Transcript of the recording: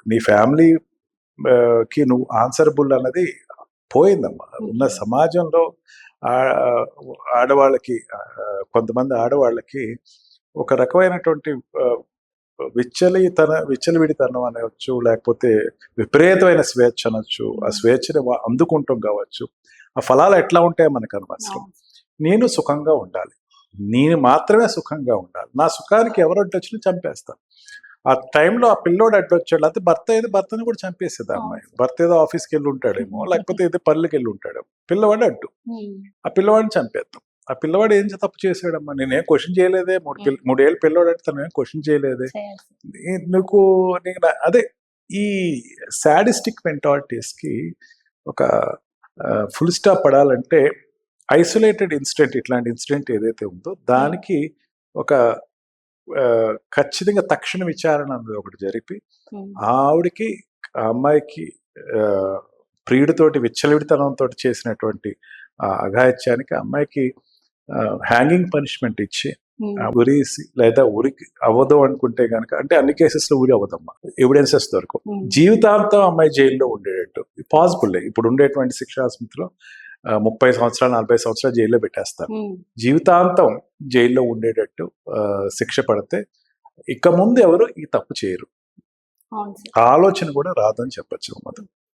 నీ ఫ్యామిలీ కి నువ్వు ఆన్సరబుల్ అన్నది పోయిందమ్మా. ఉన్న సమాజంలో ఆడవాళ్ళకి కొంతమంది ఆడవాళ్ళకి ఒక రకమైనటువంటి విచ్చలవిడితనం అనవచ్చు, లేకపోతే విపరీతమైన స్వేచ్ఛ అనొచ్చు. ఆ స్వేచ్ఛని అందుకుంటాం కావచ్చు. ఆ ఫలాలు ఎట్లా ఉంటాయో మనకు అనవసరం. నేను సుఖంగా ఉండాలి, నేను మాత్రమే సుఖంగా ఉండాలి. నా సుఖానికి ఎవరు అడ్డొచ్చినా చంపేస్తాను. ఆ టైంలో ఆ పిల్లోడు అడ్డొచ్చాడు, లేకపోతే భర్త ఏదో భర్తను కూడా చంపేసేది ఆ అమ్మాయి. భర్త ఏదో ఆఫీస్కి వెళ్ళి ఉంటాడేమో, లేకపోతే ఏదో పనులకి వెళ్ళి ఉంటాడేమో, పిల్లవాడు అడ్డు. ఆ పిల్లవాడిని చంపేస్తాం. ఆ పిల్లవాడు ఏం తప్పు చేశాడమ్మా? నేనేం క్వశ్చన్ చేయలేదే. 3 ఏళ్ళ పిల్లవాడు అంటే తను ఏం క్వశ్చన్ చేయలేదే. నీకు అదే ఈ సాడిస్టిక్ మెంటాలిటీస్కి ఒక ఫుల్ స్టాప్ పడాలంటే ఐసోలేటెడ్ ఇన్సిడెంట్, ఇట్లాంటి ఇన్సిడెంట్ ఏదైతే ఉందో దానికి ఒక ఖచ్చితంగా తక్షణ విచారణ అన్నది ఒకటి జరిపి ఆవిడికి, ఆ అమ్మాయికి ప్రియుడితోటి విచ్చలవిడితనంతో చేసినటువంటి అఘాయిత్యానికి అమ్మాయికి హ్యాంగింగ్ పనిష్మెంట్ ఇచ్చి ఉరేసి, లేదా ఉరికి అవ్వదు అనుకుంటే కనుక, అంటే అన్ని కేసెస్ లో ఊరి అవ్వదమ్మా, ఎవిడెన్సెస్ దొరకవు, జీవితాంతం అమ్మాయి జైల్లో ఉండేటట్టు పాసిబుల్. ఇప్పుడు ఉండేటువంటి శిక్షా స్మృతిలో 30 సంవత్సరాలు 40 సంవత్సరాలు జైల్లో పెట్టేస్తారు. జీవితాంతం జైల్లో ఉండేటట్టు శిక్ష పడితే ఇక ముందు ఎవరు ఈ తప్పు చేయరు. ఆలోచన కూడా రాదని చెప్పచ్చు.